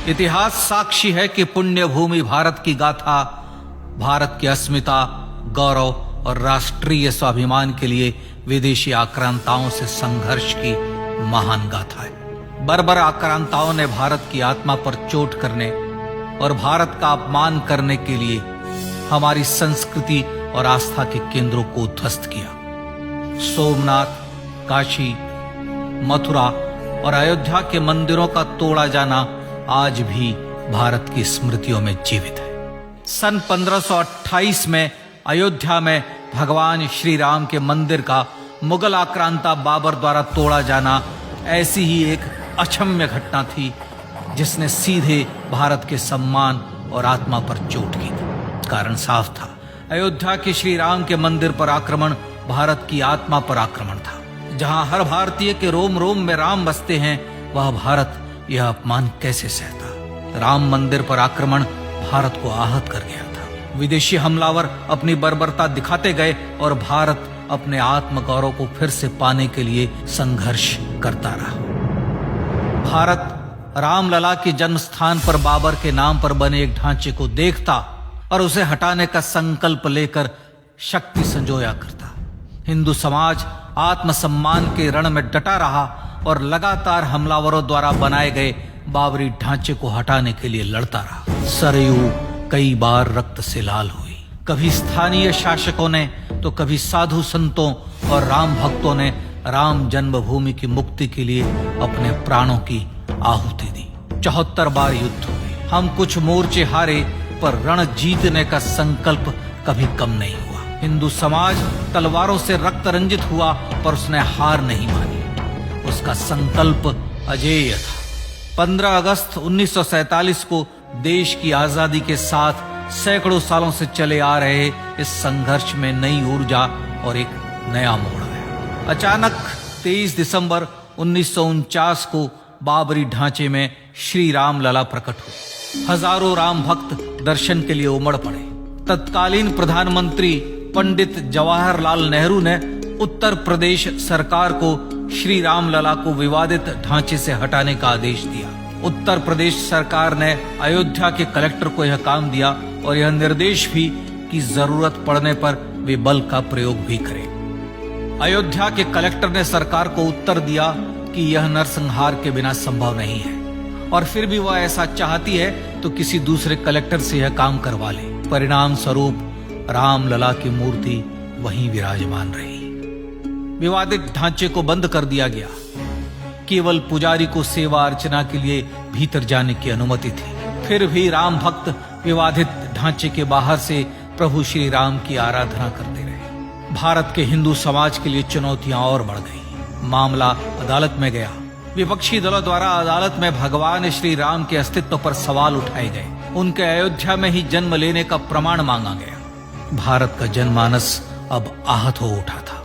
इतिहास साक्षी है कि पुण्य भूमि भारत की गाथा भारत की अस्मिता, गौरव और राष्ट्रीय स्वाभिमान के लिए विदेशी आक्रांताओं से संघर्ष की महान गाथा है। बर्बर आक्रांताओं ने भारत की आत्मा पर चोट करने और भारत का अपमान करने के लिए हमारी संस्कृति और आस्था के केंद्रों को उद्ध्वस्त किया। सोमनाथ, काशी, मथुरा और अयोध्या के मंदिरों का तोड़ा जाना आज भी भारत की स्मृतियों में जीवित है। सन 1528 में अयोध्या में भगवान श्री राम के मंदिर का मुगल आक्रांता बाबर द्वारा तोड़ा जाना ऐसी ही एक अक्षम्य घटना थी जिसने सीधे भारत के सम्मान और आत्मा पर चोट की थी। कारण साफ था, अयोध्या के श्री राम के मंदिर पर आक्रमण भारत की आत्मा पर आक्रमण था। जहां हर भारतीय के रोम रोम में राम बसते हैं, वह भारत यह अपमान कैसे सहता। राम मंदिर पर आक्रमण भारत को आहत कर गया था। विदेशी हमलावर अपनी बर्बरता दिखाते गए और भारत अपने आत्मगौरव को फिर से पाने के लिए संघर्ष करता रहा। भारत रामलला के जन्म स्थान पर बाबर के नाम पर बने एक ढांचे को देखता और उसे हटाने का संकल्प लेकर शक्ति संजोया करता। हिंदू समाज आत्मसम्मान के रण में डटा रहा और लगातार हमलावरों द्वारा बनाए गए बाबरी ढांचे को हटाने के लिए लड़ता रहा। सरयू कई बार रक्त से लाल हुई। कभी स्थानीय शासकों ने तो कभी साधु संतों और राम भक्तों ने राम जन्मभूमि की मुक्ति के लिए अपने प्राणों की आहुति दी। 74 बार युद्ध हुए। हम कुछ मोर्चे हारे, पर रण जीतने का संकल्प कभी कम नहीं हुआ। हिंदू समाज तलवारों से रक्त रंजित हुआ, पर उसने हार नहीं मानी। उसका संकल्प अजेय था। 15 अगस्त 1947 को देश की आजादी के साथ सैकड़ों सालों से चले आ रहे इस संघर्ष में नई ऊर्जा और एक नया मोड़ आया। अचानक 23 दिसंबर 1949 को बाबरी ढांचे में श्री राम लला प्रकट हुए। हजारों राम भक्त दर्शन के लिए उमड़ पड़े। तत्कालीन प्रधानमंत्री पंडित जवाहरलाल नेहरू ने उत्तर प्रदेश सरकार को श्री राम लला को विवादित ढांचे से हटाने का आदेश दिया। उत्तर प्रदेश सरकार ने अयोध्या के कलेक्टर को यह काम दिया और यह निर्देश भी कि जरूरत पड़ने पर वे बल का प्रयोग भी करें। अयोध्या के कलेक्टर ने सरकार को उत्तर दिया कि यह नरसंहार के बिना संभव नहीं है, और फिर भी वह ऐसा चाहती है तो किसी दूसरे कलेक्टर से यह काम करवा ले। परिणाम स्वरूप रामलला की मूर्ति वहीं विराजमान रही। विवादित ढांचे को बंद कर दिया गया। केवल पुजारी को सेवा अर्चना के लिए भीतर जाने की अनुमति थी। फिर भी राम भक्त विवादित ढांचे के बाहर से प्रभु श्री राम की आराधना करते रहे। भारत के हिंदू समाज के लिए चुनौतियां और बढ़ गई। मामला अदालत में गया। विपक्षी दलों द्वारा अदालत में भगवान श्री राम के अस्तित्व पर सवाल उठाए गए। उनके अयोध्या में ही जन्म लेने का प्रमाण मांगा गया। भारत का जनमानस अब आहत हो उठा था।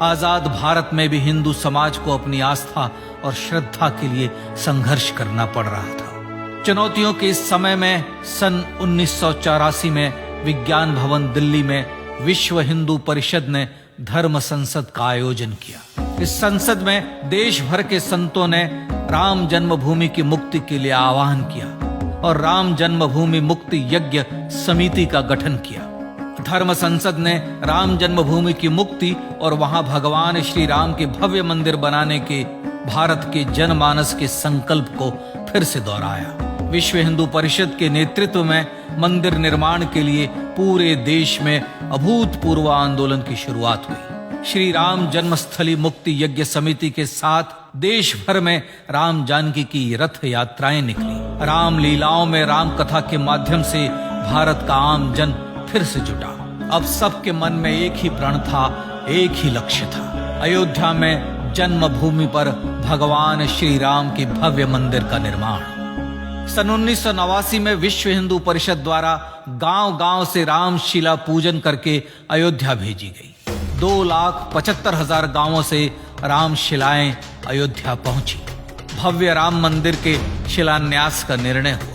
आजाद भारत में भी हिंदू समाज को अपनी आस्था और श्रद्धा के लिए संघर्ष करना पड़ रहा था। चुनौतियों के इस समय में सन 1984 में विज्ञान भवन दिल्ली में विश्व हिंदू परिषद ने धर्म संसद का आयोजन किया। इस संसद में देश भर के संतों ने राम जन्मभूमि की मुक्ति के लिए आह्वान किया और राम जन्मभूमि मुक्ति यज्ञ समिति का गठन किया। धर्म संसद ने राम जन्मभूमि की मुक्ति और वहां भगवान श्री राम के भव्य मंदिर बनाने के भारत के जनमानस के संकल्प को फिर से दोहराया। विश्व हिंदू परिषद के नेतृत्व में मंदिर निर्माण के लिए पूरे देश में अभूतपूर्व आंदोलन की शुरुआत हुई। श्री राम जन्मस्थली मुक्ति यज्ञ समिति के साथ देश भर में राम जानकी की रथ यात्राएं निकली। राम लीलाओं में राम कथा के माध्यम से भारत का आम जन फिर से जुटा। अब सबके मन में एक ही प्रण था, एक ही लक्ष्य था। अयोध्या में जन्मभूमि पर भगवान श्री राम के भव्य मंदिर का निर्माण। सन 1989 में विश्व हिंदू परिषद द्वारा गांव-गांव से रामशिला पूजन करके अयोध्या भेजी गई। 2,75,000 गांवों से रामशिलाएं अयोध्या पहुंची। भव्य राम मंदिर के शिलान्यास का निर्णय हुआ।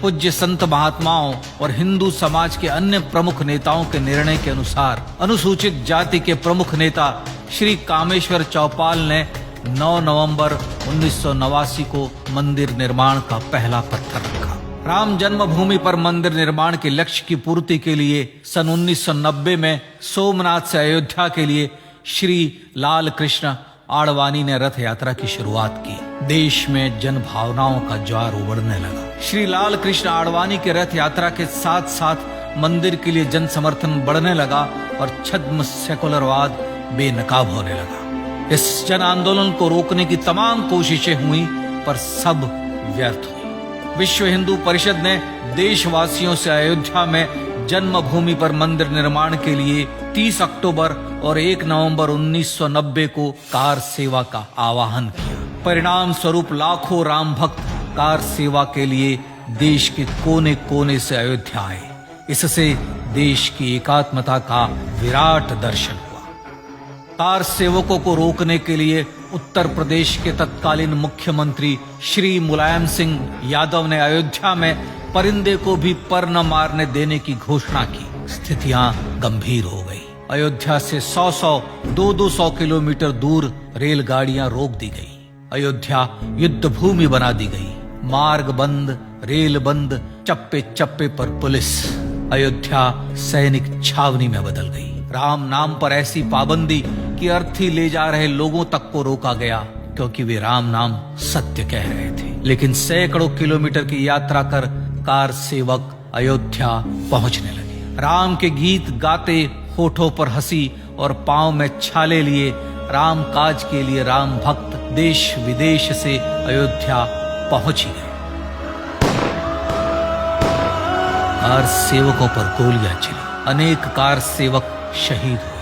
पूज्य संत महात्माओं और हिंदू समाज के अन्य प्रमुख नेताओं के निर्णय के अनुसार अनुसूचित जाति के प्रमुख नेता श्री कामेश्वर चौपाल ने 9 नवंबर 1989 को मंदिर निर्माण का पहला पत्थर रखा। राम जन्मभूमि पर मंदिर निर्माण के लक्ष्य की पूर्ति के लिए सन 1990 में सोमनाथ से अयोध्या के लिए श्री लाल कृष्ण आडवाणी ने रथ यात्रा की शुरुआत की। देश में जन भावनाओं का ज्वार उमड़ने लगा। श्री लाल कृष्ण आडवाणी के रथ यात्रा के साथ साथ मंदिर के लिए जन समर्थन बढ़ने लगा और छद्म सेकुलरवाद बेनकाब होने लगा। इस जन आंदोलन को रोकने की तमाम कोशिशें हुई पर सब व्यर्थ हुई। विश्व हिंदू परिषद ने देशवासियों से अयोध्या में जन्मभूमि पर मंदिर निर्माण के लिए 30 अक्टूबर और 1 नवंबर 1990 को कार सेवा का आह्वान किया। परिणाम स्वरूप लाखों राम भक्त कार सेवा के लिए देश के कोने कोने से अयोध्या आए। इससे देश की एकात्मता का विराट दर्शन हुआ। कार सेवकों को रोकने के लिए उत्तर प्रदेश के तत्कालीन मुख्यमंत्री श्री मुलायम सिंह यादव ने अयोध्या में परिंदे को भी पर न मारने देने की घोषणा की। स्थितियां गंभीर हो गई। अयोध्या से 100 200 किलोमीटर दूर रेलगाड़ियां रोक दी गई। अयोध्या युद्ध भूमि बना दी गई। मार्ग बंद, रेल बंद, चप्पे चप्पे पर पुलिस। अयोध्या सैनिक छावनी में बदल गई। राम नाम पर ऐसी पाबंदी कि अर्थी ले जा रहे लोगों तक को रोका गया क्योंकि वे राम नाम सत्य कह रहे थे। लेकिन सैकड़ों किलोमीटर की यात्रा कर कार सेवक अयोध्या पहुंचने लगे। राम के गीत गाते, होठों पर हंसी और पांव में छाले लिए राम काज के लिए राम भक्त देश विदेश से अयोध्या पहुंच ही गए। कार सेवकों पर गोलियां चली। अनेक कार सेवक शहीद हुए।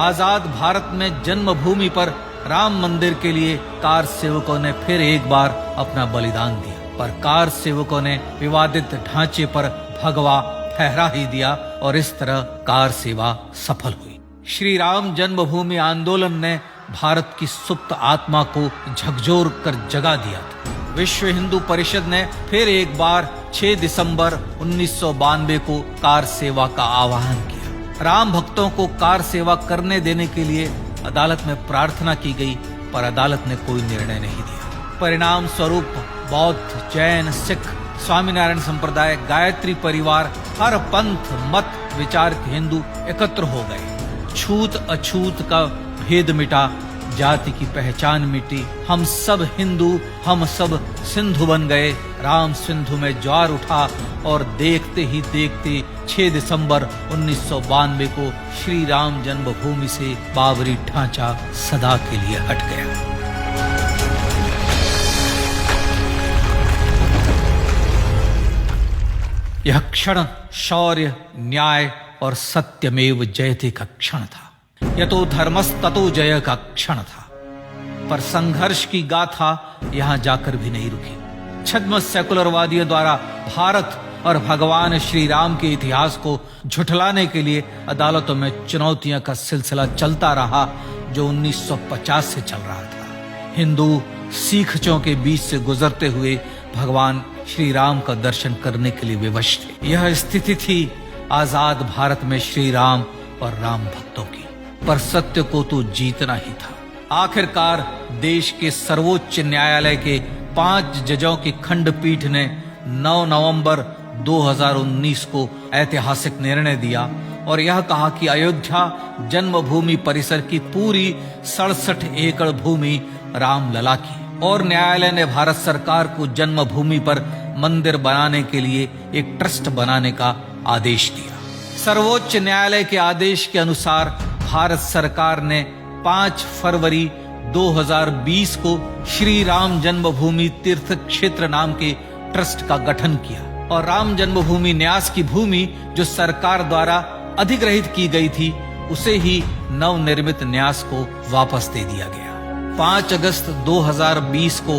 आजाद भारत में जन्मभूमि पर राम मंदिर के लिए कार सेवकों ने फिर एक बार अपना बलिदान दिया, पर कार सेवकों ने विवादित ढांचे पर भगवा ठहरा ही दिया और इस तरह कार सेवा सफल हुई। श्री राम जन्मभूमि आंदोलन ने भारत की सुप्त आत्मा को झकझोर कर जगा दिया था। विश्व हिंदू परिषद ने फिर एक बार 6 दिसंबर 1992 को कार सेवा का आह्वान किया। राम भक्तों को कार सेवा करने देने के लिए अदालत में प्रार्थना की गई, पर अदालत ने कोई निर्णय नहीं दिया। परिणाम स्वरूप बौद्ध, जैन, सिख, स्वामीनारायण संप्रदाय, गायत्री परिवार, हर पंथ मत विचार के हिंदू एकत्र हो गए। छूत अछूत का भेद मिटा, जाति की पहचान मिटी। हम सब हिंदू, हम सब सिंधु बन गए। राम सिंधु में ज्वार उठा और देखते ही देखते 6 दिसंबर 1992 को श्री राम जन्मभूमि से बाबरी ढांचा सदा के लिए हट गया। यह क्षण शौर्य, न्याय और सत्यमेव जयते का क्षण था। यतो धर्मस्ततो जय का क्षण था। पर संघर्ष की गाथा यहां जाकर भी नहीं रुकी। छद्म सेकुलरवादियों द्वारा भारत और भगवान श्री राम के इतिहास को झुठलाने के लिए अदालतों में चुनौतियों का सिलसिला चलता रहा, जो 1950 से चल रहा था। हिंदू सिखों के बीच से गुजरते हुए भगवान श्री राम का दर्शन करने के लिए विवश थे। यह स्थिति थी आजाद भारत में श्री राम और राम भक्तों की। पर सत्य को तो जीतना ही था। आखिरकार देश के सर्वोच्च न्यायालय के 5 जजों की खंडपीठ ने 9 नवंबर 2019 को ऐतिहासिक निर्णय दिया और यह कहा कि अयोध्या जन्मभूमि परिसर की पूरी 67 एकड़ भूमि रामलला की, और न्यायालय ने भारत सरकार को जन्मभूमि पर मंदिर बनाने के लिए एक ट्रस्ट बनाने का आदेश दिया। सर्वोच्च न्यायालय के आदेश के अनुसार भारत सरकार ने 5 फरवरी 2020 को श्री राम जन्मभूमि तीर्थ क्षेत्र नाम के ट्रस्ट का गठन किया और राम जन्मभूमि न्यास की भूमि जो सरकार द्वारा अधिग्रहित की गई थी उसे ही नवनिर्मित न्यास को वापस दे दिया गया। 5 अगस्त 2020 को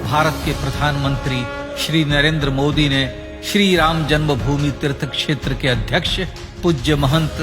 भारत के प्रधानमंत्री श्री नरेंद्र मोदी ने श्री राम जन्मभूमि तीर्थ क्षेत्र के अध्यक्ष पूज्य महंत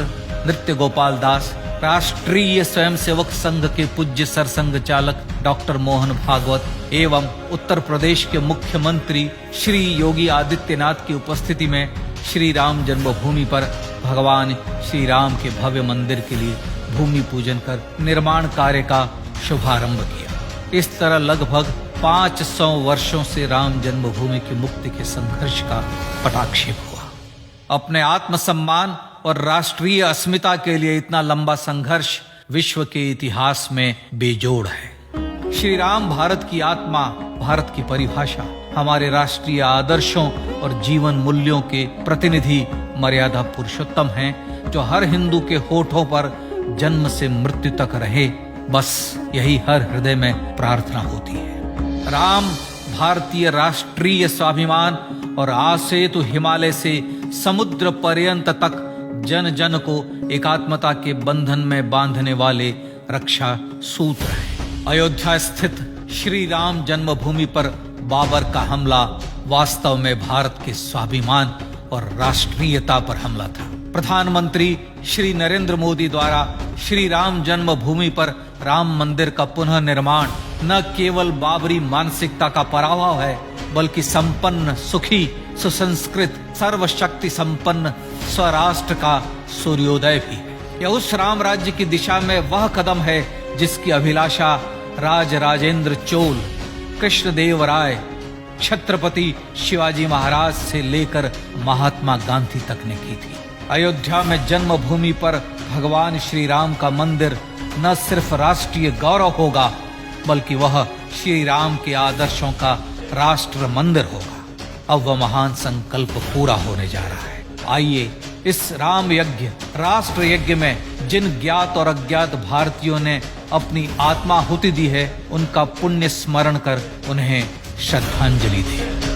नृत्य गोपाल दास, राष्ट्रीय स्वयंसेवक संघ के पूज्य सरसंघ चालक डॉक्टर मोहन भागवत एवं उत्तर प्रदेश के मुख्यमंत्री श्री योगी आदित्यनाथ की उपस्थिति में श्री राम जन्मभूमि पर भगवान श्री राम के भव्य मंदिर के लिए भूमि पूजन कर निर्माण कार्य का शुभारंभ किया। इस तरह लगभग 500 वर्षों से राम जन्मभूमि की मुक्ति के संघर्ष का पटाक्षेप हुआ। अपने आत्मसम्मान और राष्ट्रीय अस्मिता के लिए इतना लंबा संघर्ष विश्व के इतिहास में बेजोड़ है। श्री राम भारत की आत्मा, भारत की परिभाषा, हमारे राष्ट्रीय आदर्शों और जीवन मूल्यों के प्रतिनिधि मर्यादा पुरुषोत्तम हैं, जो हर हिंदू के होठों पर जन्म से मृत्यु तक रहे, बस यही हर हृदय में प्रार्थना होती है। राम भारतीय राष्ट्रीय स्वाभिमान और आसेतु हिमालय से समुद्र पर्यंत तक जन जन को एकात्मता के बंधन में बांधने वाले रक्षा सूत्र है। अयोध्या स्थित श्री राम जन्मभूमि पर बाबर का हमला वास्तव में भारत के स्वाभिमान और राष्ट्रीयता पर हमला था। प्रधानमंत्री श्री नरेंद्र मोदी द्वारा श्री राम जन्मभूमि पर राम मंदिर का पुनः निर्माण न केवल बाबरी मानसिकता का पराभव है, बल्कि संपन्न, सुखी, सुसंस्कृत, सर्वशक्ति संपन्न स्वराष्ट्र का सूर्योदय भी है। यह उस राम राज्य की दिशा में वह कदम है जिसकी अभिलाषा राजराजेंद्र चोल, कृष्णदेव राय, छत्रपति शिवाजी महाराज से लेकर महात्मा गांधी तक ने की थी। अयोध्या में जन्मभूमि पर भगवान श्री राम का मंदिर न सिर्फ राष्ट्रीय गौरव होगा, बल्कि वह श्री राम के आदर्शों का राष्ट्र मंदिर होगा। अब वह महान संकल्प पूरा होने जा रहा है। आइए इस राम यज्ञ, राष्ट्र यज्ञ में जिन ज्ञात और अज्ञात भारतीयों ने अपनी आत्माहुति दी है, उनका पुण्य स्मरण कर उन्हें श्रद्धांजलि दें।